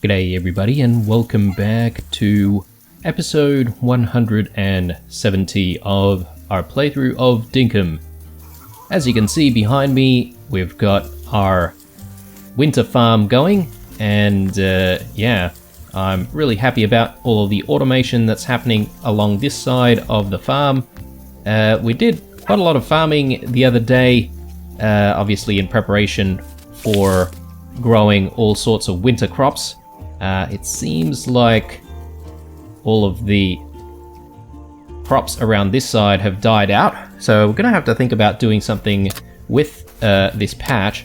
G'day everybody and welcome back to episode 170 of our playthrough of Dinkum. As you can see behind me, we've got our winter farm going, and yeah, I'm really happy about all of the automation that's happening along this side of the farm. We did quite a lot of farming the other day, obviously in preparation for growing all sorts of winter crops. It seems like all of the crops around this side have died out, so we're going to have to think about doing something with this patch.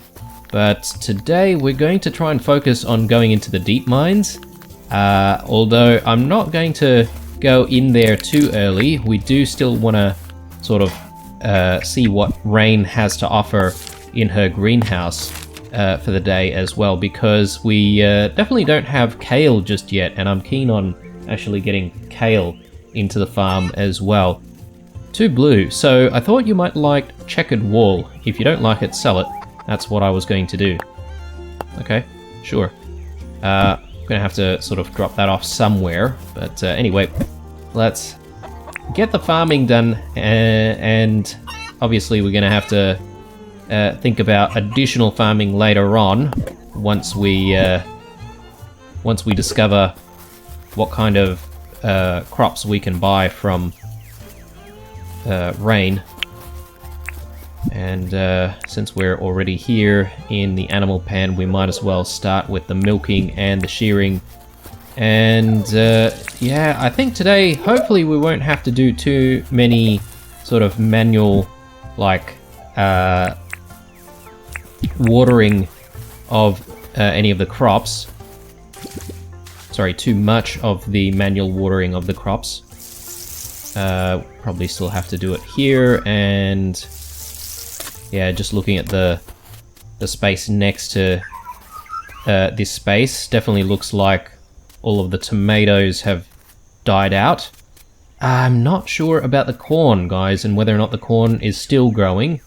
But today we're going to try and focus on going into the deep mines, although I'm not going to go in there too early. We do still want to sort of see what Rain has to offer in her greenhouse for the day as well, because we definitely don't have kale just yet, and I'm keen on actually getting kale into the farm as well. 2 blue, so I thought you might like checkered wool. If you don't like it, sell it. That's what I was going to do. Okay, sure. I'm gonna have to sort of drop that off somewhere, but anyway, let's get the farming done, and obviously we're gonna have to think about additional farming later on once we discover what kind of crops we can buy from Rain. And since we're already here in the animal pen, we might as well start with the milking and the shearing. And yeah, I think today hopefully we won't have to do too many sort of manual like watering of any of the crops. Sorry, too much of the manual watering of the crops. Probably still have to do it here, and yeah, just looking at the space next to this space, definitely looks like all of the tomatoes have died out. I'm not sure about the corn, guys, and whether or not the corn is still growing.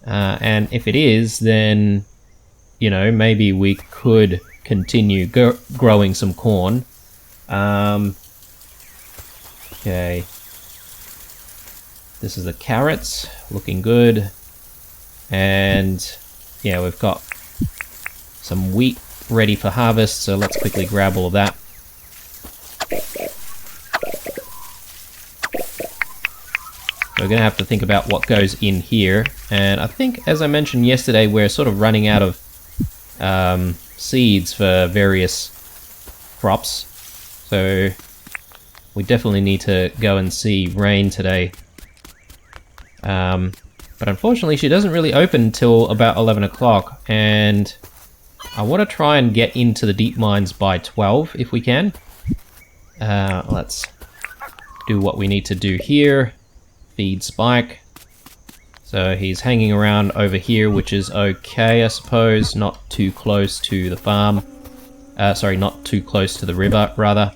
And if it is, then, you know, maybe we could continue growing some corn. Okay. This is the carrots, looking good. And yeah, we've got some wheat ready for harvest, so let's quickly grab all of that. We're going to have to think about what goes in here, and I think, as I mentioned yesterday, we're sort of running out of seeds for various crops, so we definitely need to go and see Rain today. But unfortunately she doesn't really open until about 11 o'clock, and I want to try and get into the deep mines by 12 if we can. Let's do what we need to do here. Feed Spike. So he's hanging around over here, which is okay, I suppose. Not too close to the farm. Sorry, not too close to the river, rather.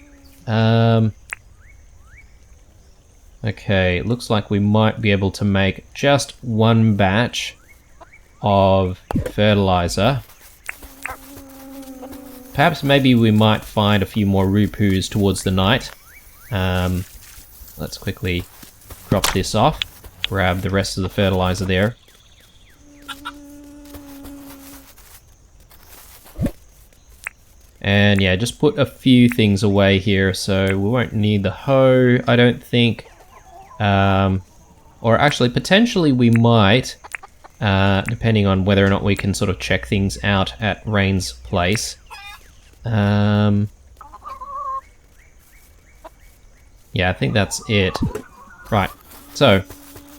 Okay, looks like we might be able to make just one batch of fertilizer. Perhaps maybe we might find a few more rupus towards the night. Let's quickly drop this off, grab the rest of the fertilizer there. And yeah, just put a few things away here, so we won't need the hoe, I don't think. Or actually, potentially we might, depending on whether or not we can sort of check things out at Rain's place. Yeah, I think that's it. Right, so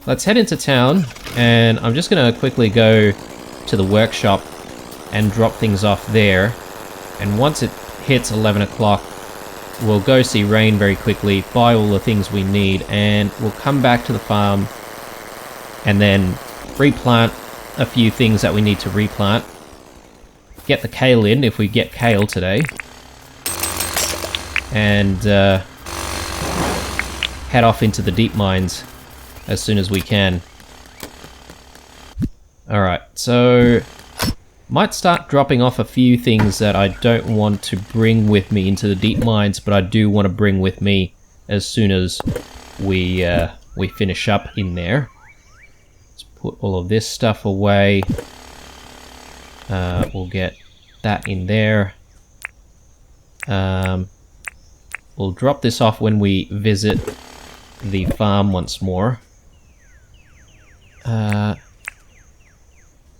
let's head into town, and I'm just going to quickly go to the workshop and drop things off there. And once it hits 11 o'clock, we'll go see Rain very quickly, buy all the things we need, and we'll come back to the farm and then replant a few things that we need to replant. Get the kale in, if we get kale today. And head off into the deep mines as soon as we can. Alright, so Might start dropping off a few things that I don't want to bring with me into the deep mines, but I do want to bring with me as soon as we finish up in there. Let's put all of this stuff away. We'll get that in there. We'll drop this off when we visit the farm once more.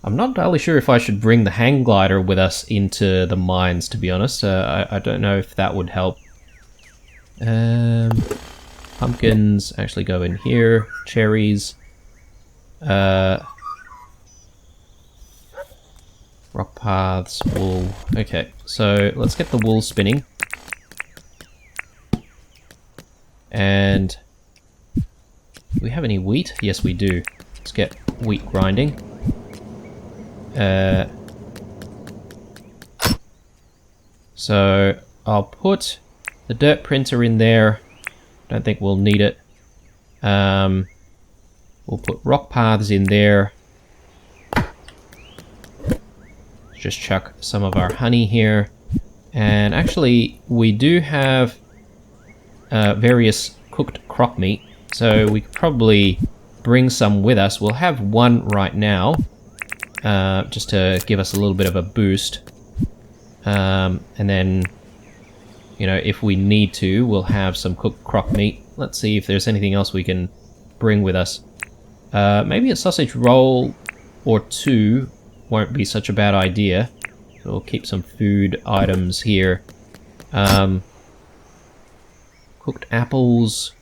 I'm not entirely sure if I should bring the hang glider with us into the mines, to be honest. I don't know if that would help. Pumpkins actually go in here. Cherries. Rock paths, wool. Okay, so let's get the wool spinning. And do we have any wheat? Yes, we do. Let's get wheat grinding. So I'll put the dirt printer in there. Don't think we'll need it. We'll put rock paths in there. Just chuck some of our honey here. And actually, we do have various cooked croc meat, so we could probably bring some with us. We'll have one right now, just to give us a little bit of a boost. And then, you know, if we need to, we'll have some cooked croc meat. Let's see if there's anything else we can bring with us. Maybe a sausage roll or two won't be such a bad idea. So we'll keep some food items here. Cooked apples.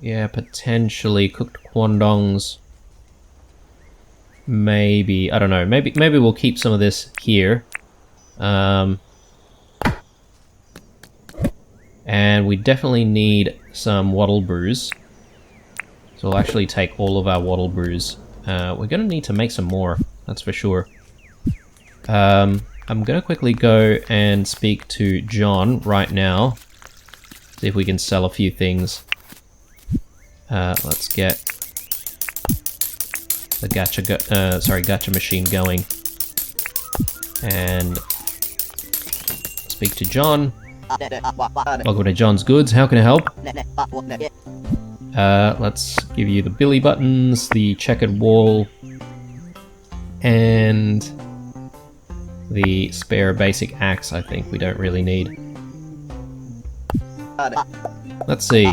Yeah, potentially cooked quandongs. Maybe, I don't know. Maybe we'll keep some of this here. And we definitely need some wattle brews. So we'll actually take all of our wattle brews. We're gonna need to make some more, that's for sure. I'm gonna quickly go and speak to John right now. See if we can sell a few things. Let's get the gacha machine going. And speak to John. Welcome to John's Goods. How can I help? Let's give you the billy buttons, the checkered wall, and the spare basic axe. I think we don't really need. Let's see.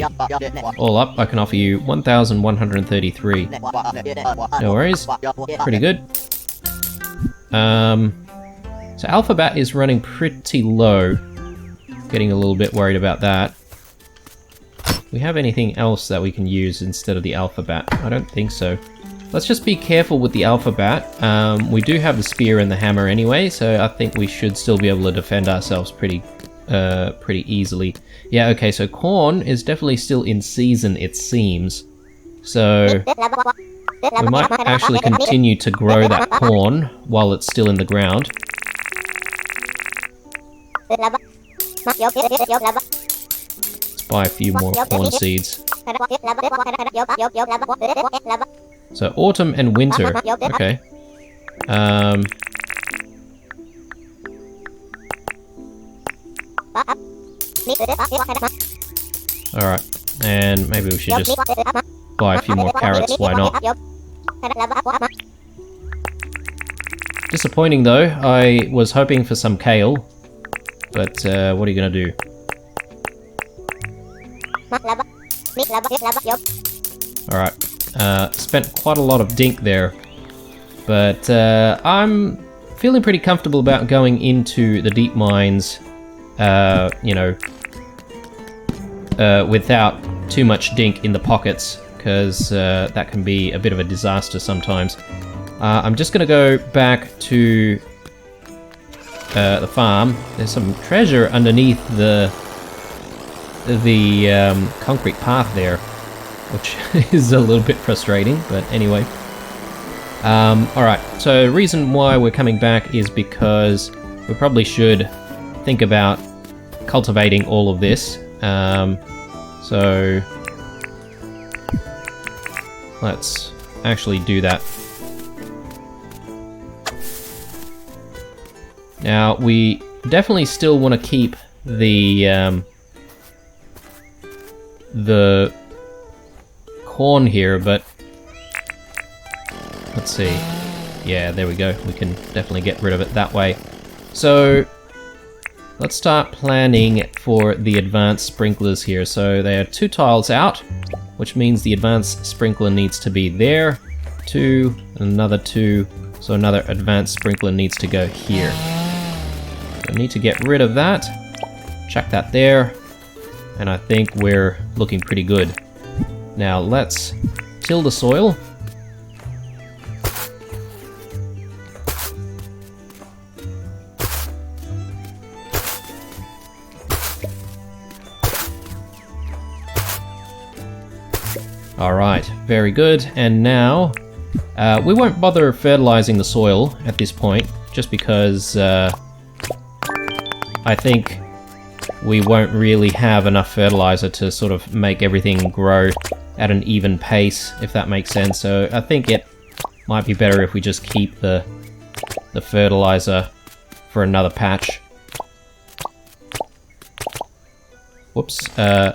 All up, I can offer you 1,133. No worries. Pretty good. So Alphabet is running pretty low. Getting a little bit worried about that. Do we have anything else that we can use instead of the Alphabet? I don't think so. Let's just be careful with the Alphabet. We do have the spear and the hammer anyway, so I think we should still be able to defend ourselves pretty easily. Yeah, okay, so corn is definitely still in season, it seems. So we might actually continue to grow that corn while it's still in the ground. Let's buy a few more corn seeds. So autumn and winter. Okay. Alright, and maybe we should just buy a few more carrots, why not? Disappointing though, I was hoping for some kale, but what are you gonna do? Alright, spent quite a lot of dink there, but I'm feeling pretty comfortable about going into the deep mines, you know, without too much dink in the pockets, because that can be a bit of a disaster sometimes. I'm just going to go back to the farm. There's some treasure underneath the concrete path there, which is a little bit frustrating, but anyway. Alright, so the reason why we're coming back is because we probably should think about cultivating all of this. So let's actually do that. Now, we definitely still want to keep the corn here, but let's see. Yeah, there we go. We can definitely get rid of it that way. So let's start planning for the advanced sprinklers here. So they are 2 tiles out, which means the advanced sprinkler needs to be there. 2, another 2. So another advanced sprinkler needs to go here. So I need to get rid of that. Chuck that there. And I think we're looking pretty good. Now let's till the soil. Alright, very good. And now, we won't bother fertilizing the soil at this point, just because I think we won't really have enough fertilizer to sort of make everything grow at an even pace, if that makes sense. So I think it might be better if we just keep the fertilizer for another patch. Whoops,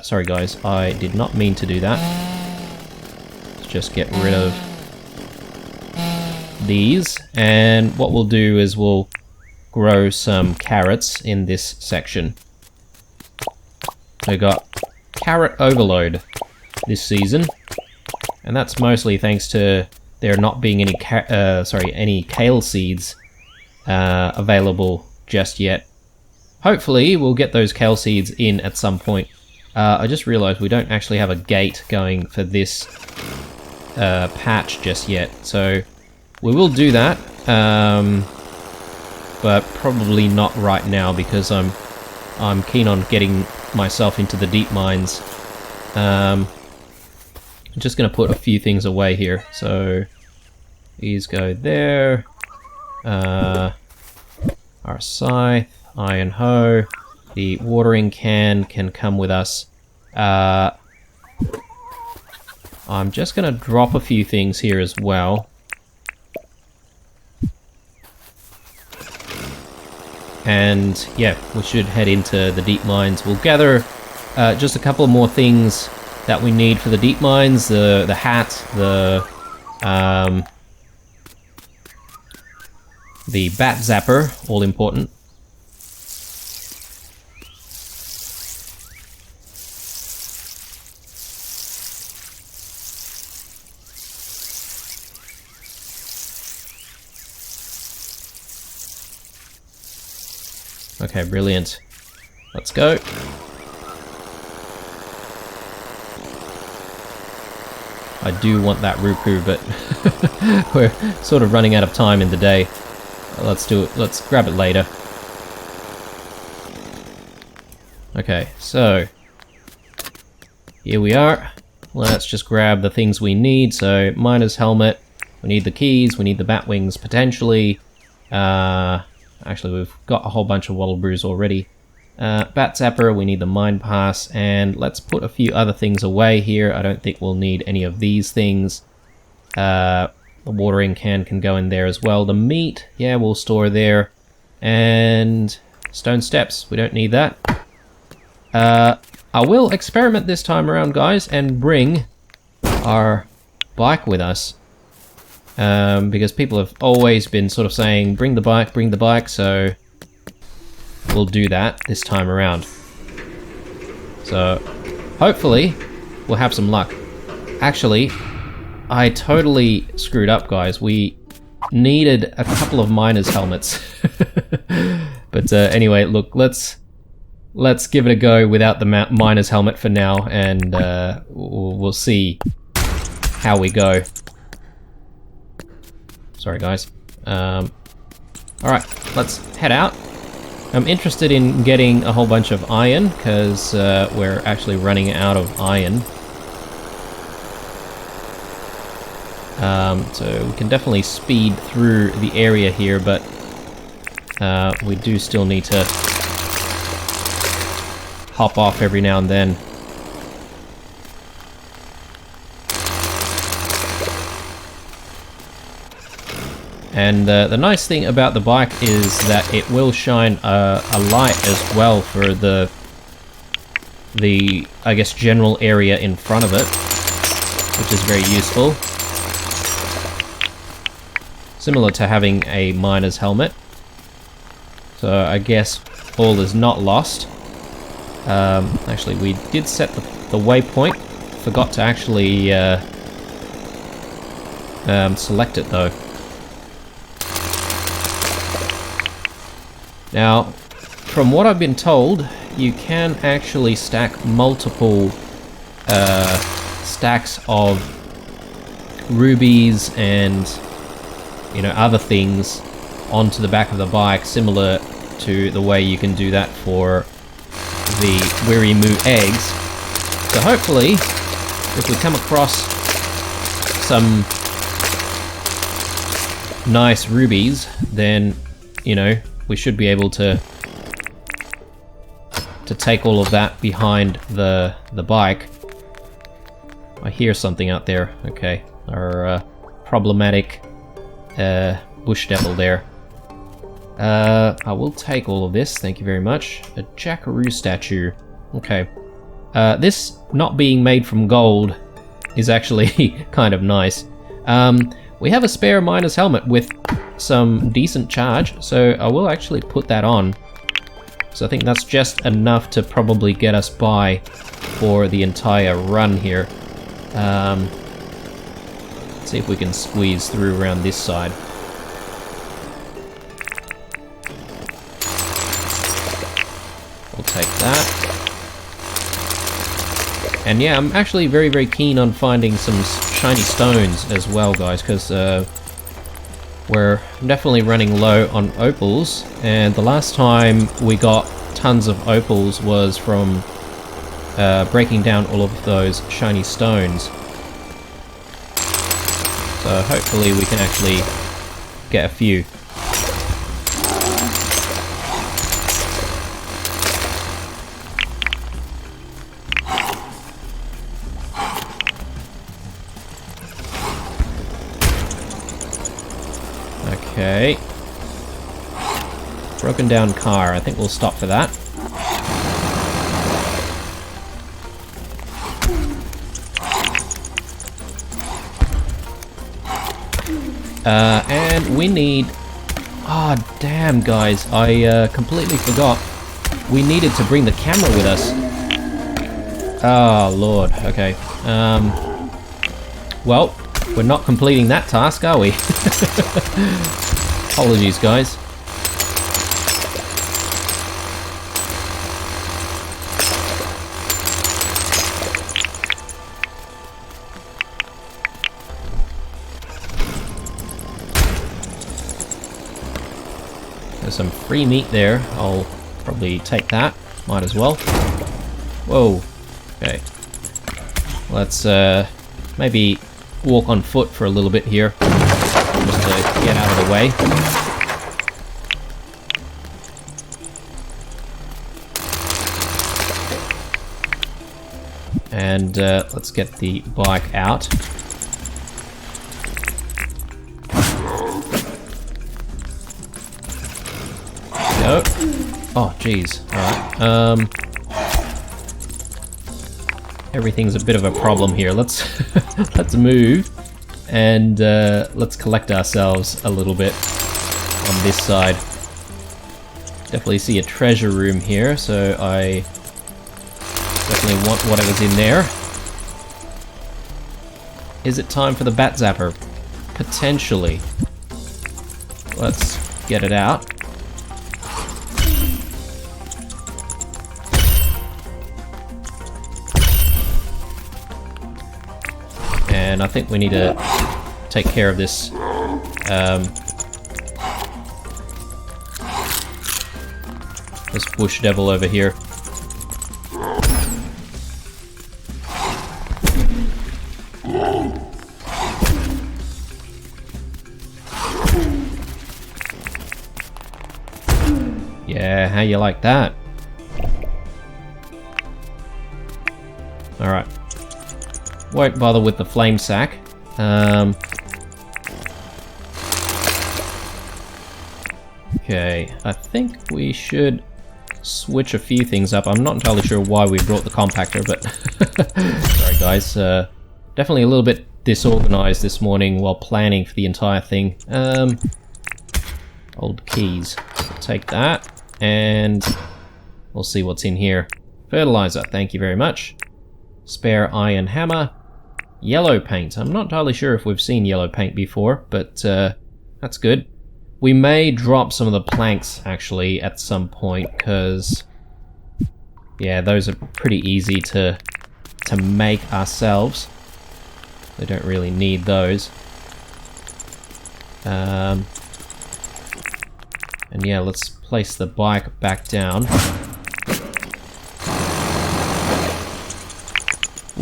sorry guys, I did not mean to do that. Let's just get rid of these, and what we'll do is we'll grow some carrots in this section. We got carrot overload this season, and that's mostly thanks to there not being any any kale seeds available just yet. Hopefully we'll get those kale seeds in at some point. I just realized we don't actually have a gate going for this patch just yet, so we will do that, but probably not right now because I'm keen on getting myself into the deep mines. I'm just going to put a few things away here. So these go there. Our scythe, iron hoe, the watering can come with us. I'm just going to drop a few things here as well. And yeah, we should head into the deep mines. We'll gather just a couple more things that we need for the deep mines. The hat, the bat zapper, all important. Okay, brilliant. Let's go. I do want that Ruku, but we're sort of running out of time in the day. Let's do it. Let's grab it later. Okay, so here we are. Let's just grab the things we need. So miner's helmet. We need the keys. We need the bat wings potentially. Actually, we've got a whole bunch of wattle brews already. Bat zapper, we need the mine pass, and let's put a few other things away here. I don't think we'll need any of these things. The watering can go in there as well. The meat, yeah, we'll store there. And stone steps, we don't need that. I will experiment this time around, guys, and bring our bike with us. Because people have always been sort of saying, bring the bike, so we'll do that this time around. So, hopefully, we'll have some luck. Actually, I totally screwed up, guys. We needed a couple of miners' helmets. But anyway, look, let's give it a go without the miner's helmet for now, and we'll see how we go. Sorry, guys. Alright, let's head out. I'm interested in getting a whole bunch of iron, because we're actually running out of iron. So we can definitely speed through the area here, but we do still need to hop off every now and then. And the nice thing about the bike is that it will shine a light as well for the I guess general area in front of it, which is very useful. Similar to having a miner's helmet. So I guess all is not lost. Actually, we did set the waypoint. Forgot to actually select it though. Now, from what I've been told, you can actually stack multiple stacks of rubies and, you know, other things onto the back of the bike, similar to the way you can do that for the Wirimu eggs. So hopefully, if we come across some nice rubies, then, you know, we should be able to take all of that behind the bike. I hear something out there. Okay, our problematic bush devil there. I will take all of this, thank you very much. A jackaroo statue. Okay. This not being made from gold is actually kind of nice. We have a spare miner's helmet with some decent charge, so I will actually put that on. So I think that's just enough to probably get us by for the entire run here. Let's see if we can squeeze through around this side. We'll take that. And yeah, I'm actually very, very keen on finding some shiny stones as well, guys, because we're definitely running low on opals, and the last time we got tons of opals was from breaking down all of those shiny stones. So hopefully we can actually get a few. Okay. Broken down car. I think we'll stop for that. And we need... Ah, oh, damn, guys. I completely forgot. We needed to bring the camera with us. Oh, Lord. Okay. Well, we're not completing that task, are we? Apologies, guys. There's some free meat there. I'll probably take that. Might as well. Whoa. Okay. Let's maybe walk on foot for a little bit here, just to get out of the way. And let's get the bike out. Go. Oh, jeez. Alright. Everything's a bit of a problem here. Let's let's move and let's collect ourselves a little bit on this side. Definitely see a treasure room here, so I definitely want whatever's in there. Is it time for the bat zapper? Potentially. Let's get it out. And I think we need to take care of this this bush devil over here. Yeah, how you like that? Alright. Won't bother with the flame sack. Okay, I think we should switch a few things up. I'm not entirely sure why we brought the compactor, but sorry guys. Definitely a little bit disorganized this morning while planning for the entire thing. Old keys. Take that, and we'll see what's in here. Fertilizer, thank you very much. Spare iron hammer. Yellow paint. I'm not entirely sure if we've seen yellow paint before, but that's good. We may drop some of the planks, actually, at some point, because yeah, those are pretty easy to make ourselves. We don't really need those. And yeah, let's place the bike back down.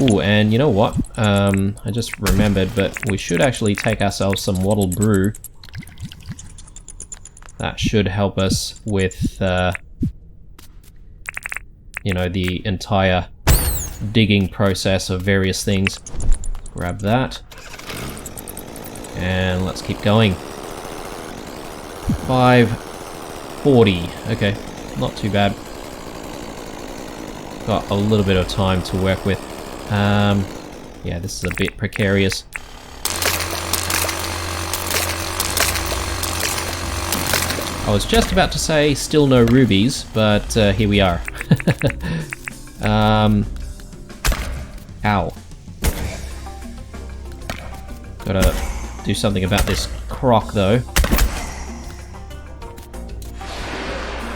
Ooh, and you know what? I just remembered, but we should actually take ourselves some wattle brew. That should help us with, you know, the entire digging process of various things. Grab that. And let's keep going. 540. Okay, not too bad. Got a little bit of time to work with. Yeah, this is a bit precarious. I was just about to say still no rubies, but here we are. Ow. Gotta do something about this croc, though.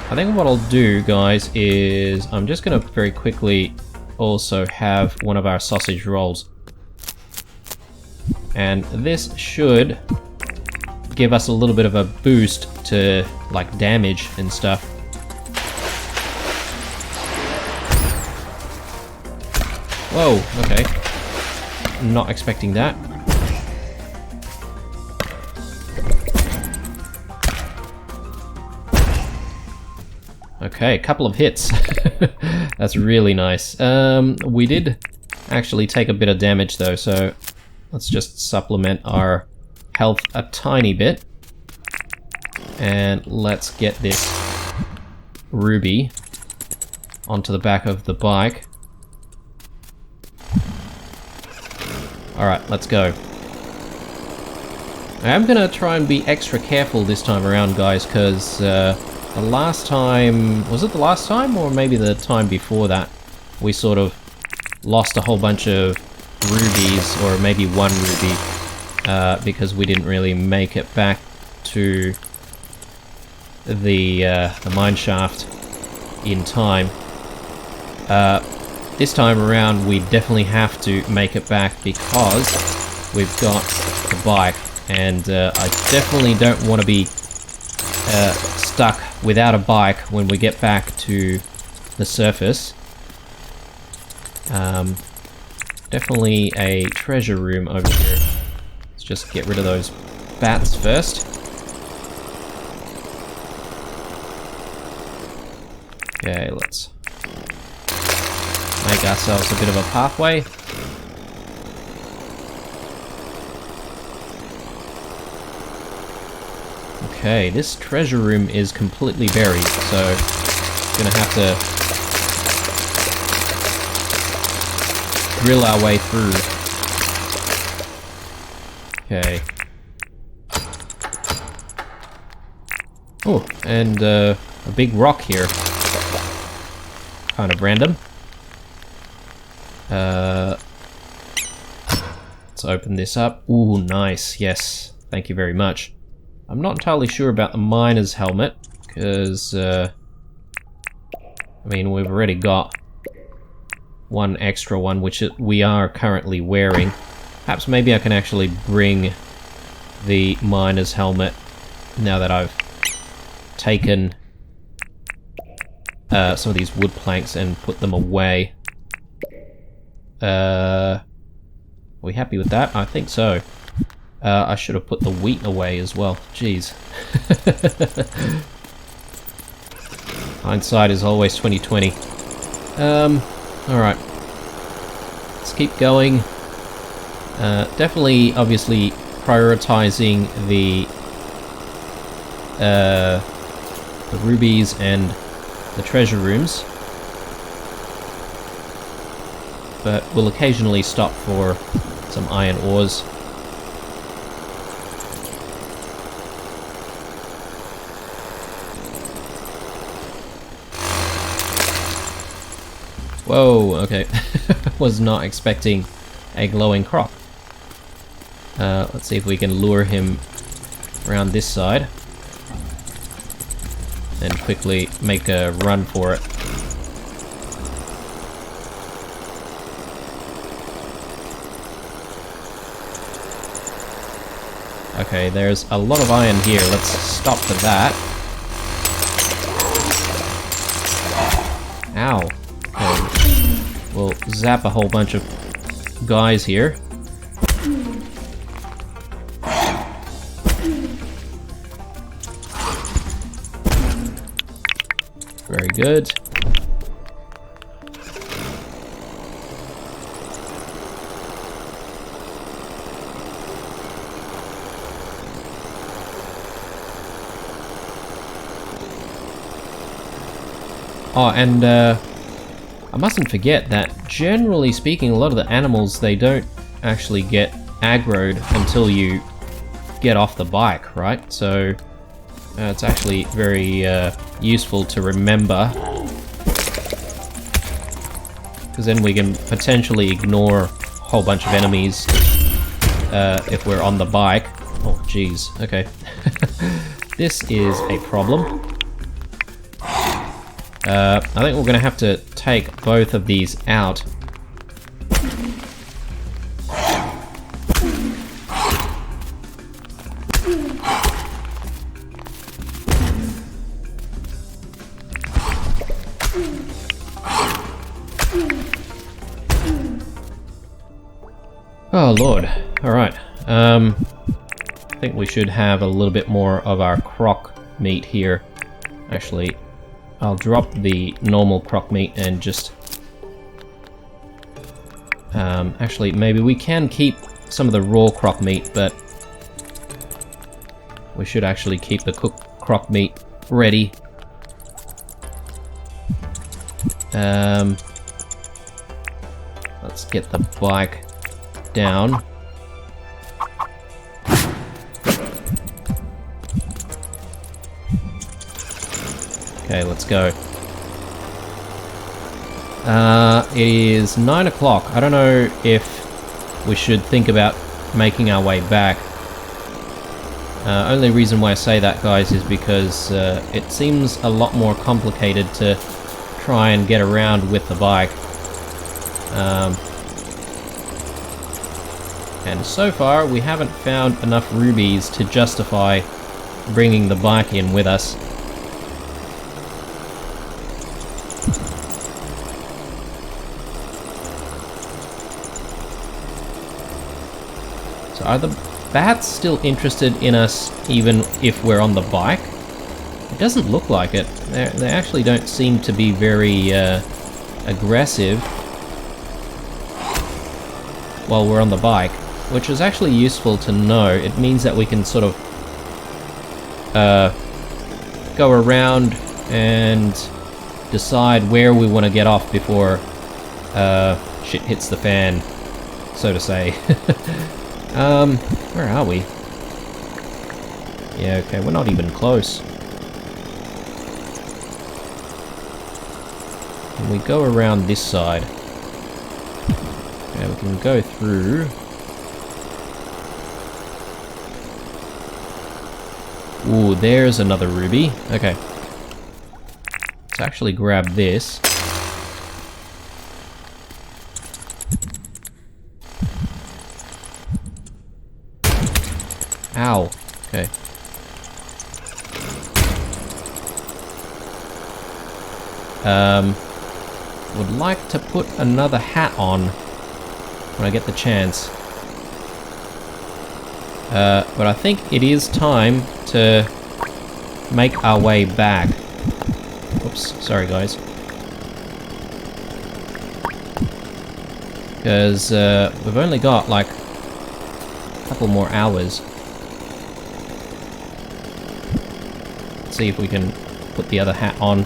I think what I'll do, guys, is I'm just gonna very quickly also have one of our sausage rolls. And this should give us a little bit of a boost to, like, damage and stuff. Whoa, okay. Not expecting that. Okay, a couple of hits. That's really nice. We did actually take a bit of damage though, so let's just supplement our health a tiny bit. And let's get this ruby onto the back of the bike. Alright, let's go. I am gonna try and be extra careful this time around, guys, because the last time... was it the last time, or maybe the time before that? We sort of lost a whole bunch of rubies, or maybe one ruby, because we didn't really make it back to the mine shaft in time. This time around we definitely have to make it back because we've got the bike, and I definitely don't want to be stuck without a bike when we get back to the surface. Definitely a treasure room over here. Let's just get rid of those bats first. Okay, let's make ourselves a bit of a pathway. Okay, this treasure room is completely buried, so I'm gonna have to drill our way through. Okay. Oh, and a big rock here. Kind of random. Let's open this up. Ooh, nice. Yes. Thank you very much. I'm not entirely sure about the miner's helmet, because, I mean, we've already got one extra one, which we are currently wearing. Perhaps maybe I can actually bring the miner's helmet now that I've taken some of these wood planks and put them away. Are we happy with that? I think so. I should have put the wheat away as well. Jeez. Hindsight is always 20/20. Alright. Let's keep going. Definitely, obviously, prioritizing the the rubies and the treasure rooms. But we'll occasionally stop for some iron ores. Whoa, okay. Was not expecting a glowing croc. Let's see if we can lure him around this side and quickly make a run for it. Okay, there's a lot of iron here. Let's stop for that. Ow. Okay. We'll zap a whole bunch of guys here. Very good. Oh, and I mustn't forget that generally speaking, a lot of the animals, they don't actually get aggroed until you get off the bike, right? So it's actually very useful to remember, because then we can potentially ignore a whole bunch of enemies if we're on the bike. Oh, jeez. Okay. This is a problem. I think we're going to have to take both of these out. Oh lord. Alright. I think we should have a little bit more of our croc meat here. Actually, I'll drop the normal croc meat and just... actually, maybe we can keep some of the raw croc meat, but we should actually keep the cooked croc meat ready. Let's get the bike down. Okay, let's go. It is 9 o'clock. I don't know if we should think about making our way back. Only reason why I say that, guys, is because it seems a lot more complicated to try and get around with the bike. And so far, we haven't found enough rubies to justify bringing the bike in with us. So are the bats still interested in us even if we're on the bike? It doesn't look like it. They actually don't seem to be very aggressive while we're on the bike, which is actually useful to know. It means that we can sort of go around and decide where we want to get off before shit hits the fan, so to say. Where are we? Yeah, okay, we're not even close. Can we go around this side? Okay, we can go through. Ooh, there's another ruby. Okay. Let's actually grab this. Ow. Okay. Would like to put another hat on when I get the chance. But I think it is time to make our way back. Oops, sorry guys. Because we've only got like a couple more hours. Let's see if we can put the other hat on.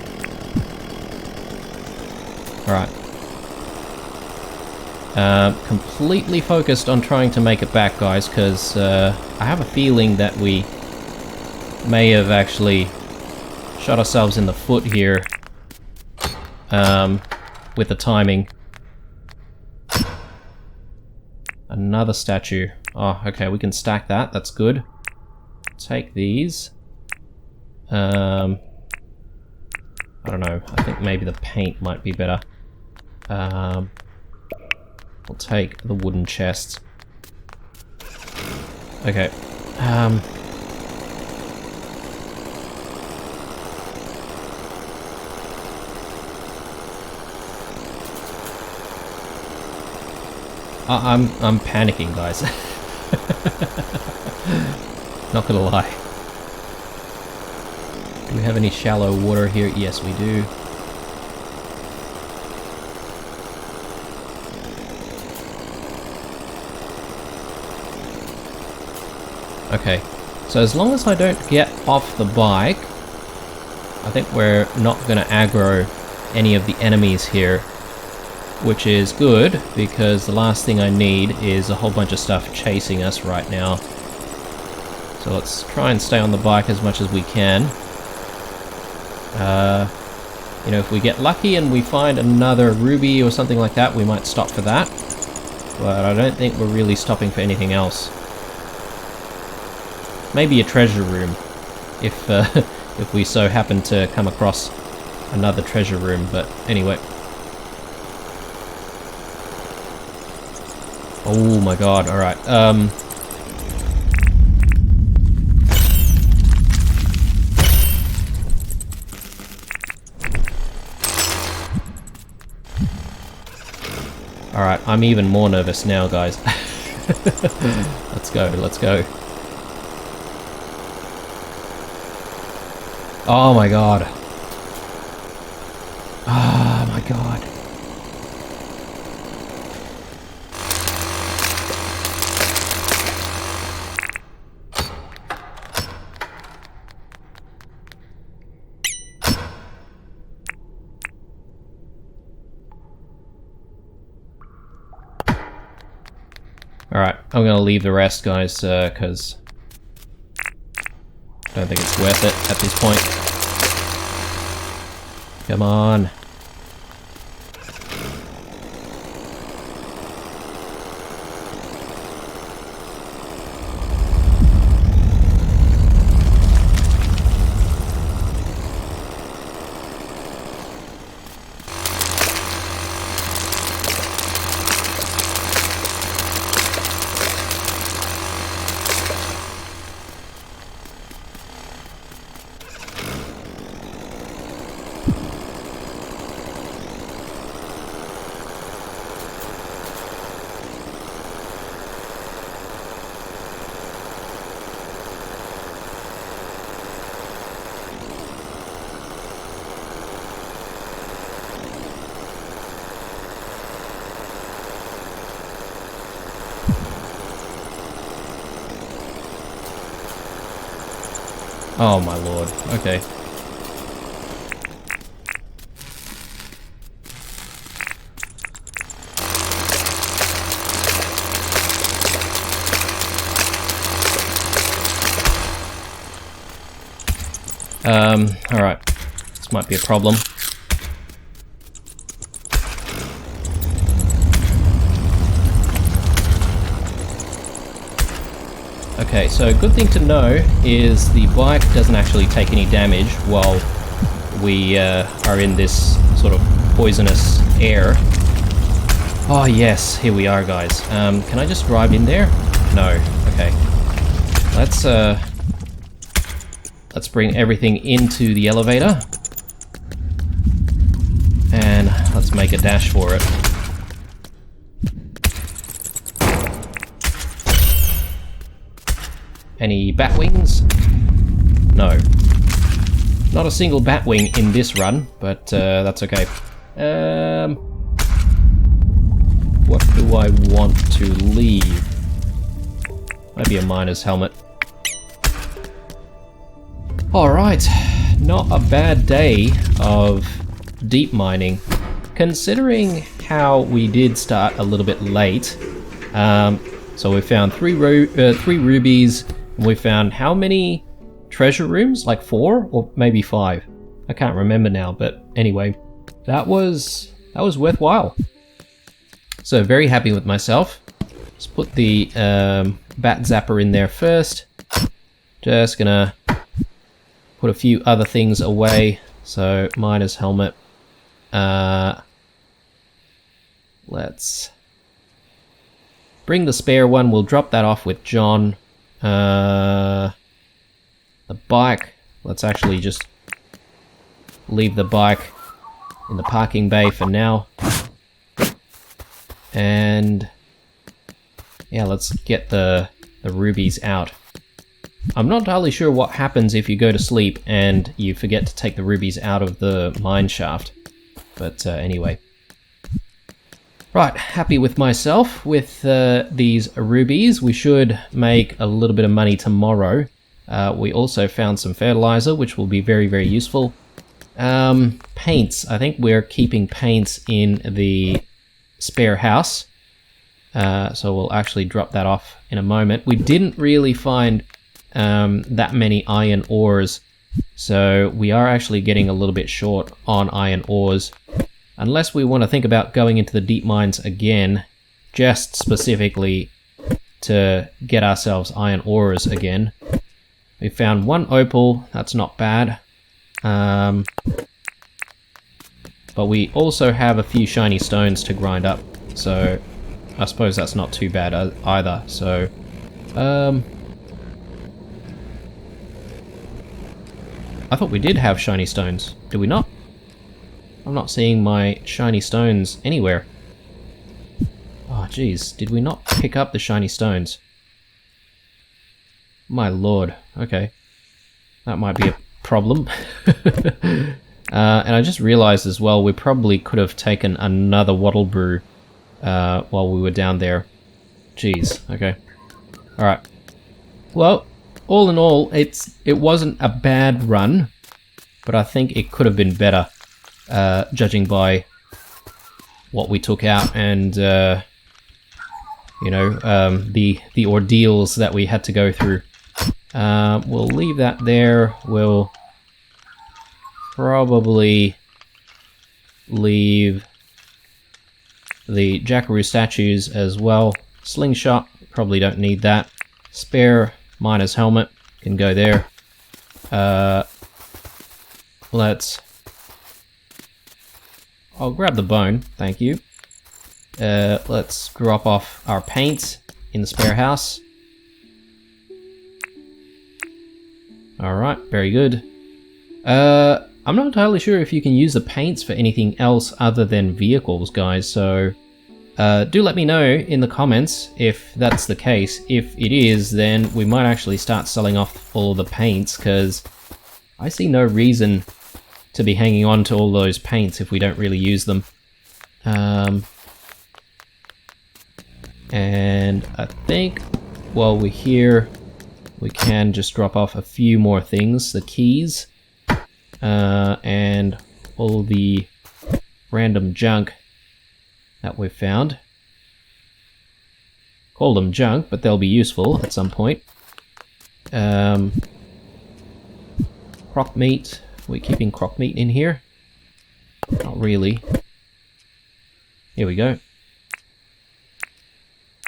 Alright. Completely focused on trying to make it back, guys, because I have a feeling that we may have actually shot ourselves in the foot here with the timing. Another statue. Oh, okay, we can stack that. That's good. Take these. I don't know. I think maybe the paint might be better. We'll take the wooden chest. Okay. I'm panicking, guys. Not gonna lie. Do we have any shallow water here? Yes, we do. Okay, so as long as I don't get off the bike, I think we're not gonna aggro any of the enemies here. Which is good, because the last thing I need is a whole bunch of stuff chasing us right now. So let's try and stay on the bike as much as we can. You know, if we get lucky and we find another ruby or something like that, we might stop for that. But I don't think we're really stopping for anything else. Maybe a treasure room, if if we so happen to come across another treasure room, but anyway. Oh my god, alright, Alright, I'm even more nervous now, guys. Let's go, let's go. Oh my god. Oh my god. Alright, I'm gonna leave the rest, guys, because I don't think it's worth it at this point. Come on. Oh my lord, okay. Alright. This might be a problem. Okay, so good thing to know is the bike doesn't actually take any damage while we are in this sort of poisonous air. Oh yes, here we are, guys. Can I just drive in there? No. Okay. Let's bring everything into the elevator. And let's make a dash for it. Any bat wings? No. Not a single bat wing in this run, but that's okay. What do I want to leave? Maybe a miner's helmet. Alright, not a bad day of deep mining, considering how we did start a little bit late. So we found three rubies, and we found how many treasure rooms? Like 4 or maybe 5. I can't remember now, but anyway, that was worthwhile. So very happy with myself. Let's put the bat zapper in there first. Just gonna put a few other things away. So miner's helmet. Let's bring the spare one. We'll drop that off with John. The bike. Let's actually just leave the bike in the parking bay for now. And yeah, let's get the rubies out. I'm not entirely sure what happens if you go to sleep and you forget to take the rubies out of the mine shaft. But anyway. Right, happy with myself with these rubies. We should make a little bit of money tomorrow. We also found some fertilizer, which will be very, very useful. Paints. I think we're keeping paints in the spare house. So we'll actually drop that off in a moment. We didn't really find that many iron ores, so we are actually getting a little bit short on iron ores, unless we want to think about going into the deep mines again, just specifically to get ourselves iron ores again. We found 1 opal, that's not bad, but we also have a few shiny stones to grind up, so I suppose that's not too bad either. So I thought we did have shiny stones. Do we not? I'm not seeing my shiny stones anywhere. Oh, jeez. Did we not pick up the shiny stones? My lord. Okay. That might be a problem. And I just realized as well, we probably could have taken another wattle brew while we were down there. Jeez. Okay. Alright. Well, all in all, it wasn't a bad run, but I think it could have been better, judging by what we took out and you know, the ordeals that we had to go through. We'll leave that there. We'll probably leave the jackaroo statues as well. Slingshot, probably don't need that. Spare miner's helmet can go there. I'll grab the bone, thank you. Let's drop off our paints in the spare house. Alright, very good. I'm not entirely sure if you can use the paints for anything else other than vehicles, guys, so do let me know in the comments if that's the case. If it is, then we might actually start selling off all the paints, because I see no reason to be hanging on to all those paints if we don't really use them. And I think while we're here, we can just drop off a few more things, the keys, and all the random junk that we've found. Call them junk, but they'll be useful at some point. Croc meat. We're keeping croc meat in here? Not really. Here we go.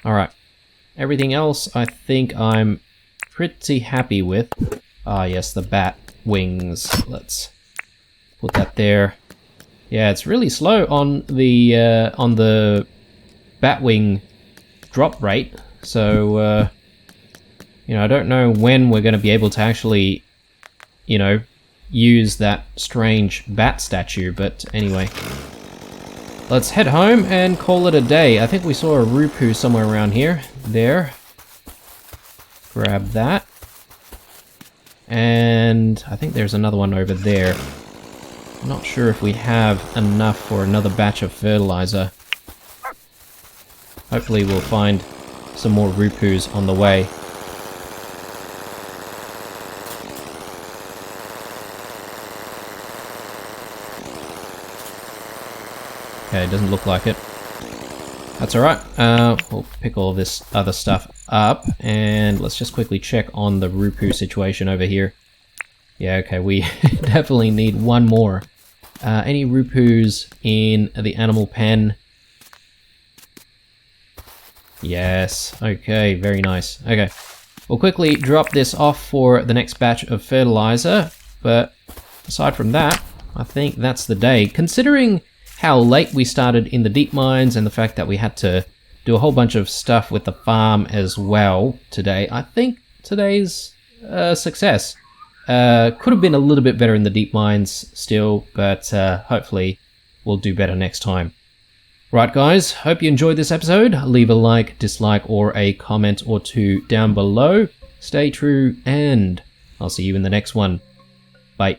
Alright. Everything else I think I'm pretty happy with. Ah yes, the bat wings. Let's put that there. Yeah, it's really slow on the batwing drop rate, so you know, I don't know when we're going to be able to actually, you know, use that strange bat statue, but anyway. Let's head home and call it a day. I think we saw a Rupu somewhere around here. There. Grab that. And I think there's another one over there. I'm not sure if we have enough for another batch of fertilizer. Hopefully we'll find some more Rupus on the way. Okay, doesn't look like it. That's alright. We'll pick all this other stuff up, and let's just quickly check on the Rupu situation over here. Yeah, okay, we definitely need one more. Any Rupus in the animal pen? Yes, okay, very nice. Okay, we'll quickly drop this off for the next batch of fertilizer, but aside from that, I think that's the day. Considering how late we started in the deep mines and the fact that we had to do a whole bunch of stuff with the farm as well today, I think today's a success. Could have been a little bit better in the deep mines still, but hopefully we'll do better next time. Right guys, hope you enjoyed this episode. Leave a like, dislike, or a comment or two down below. Stay true, and I'll see you in the next one. Bye.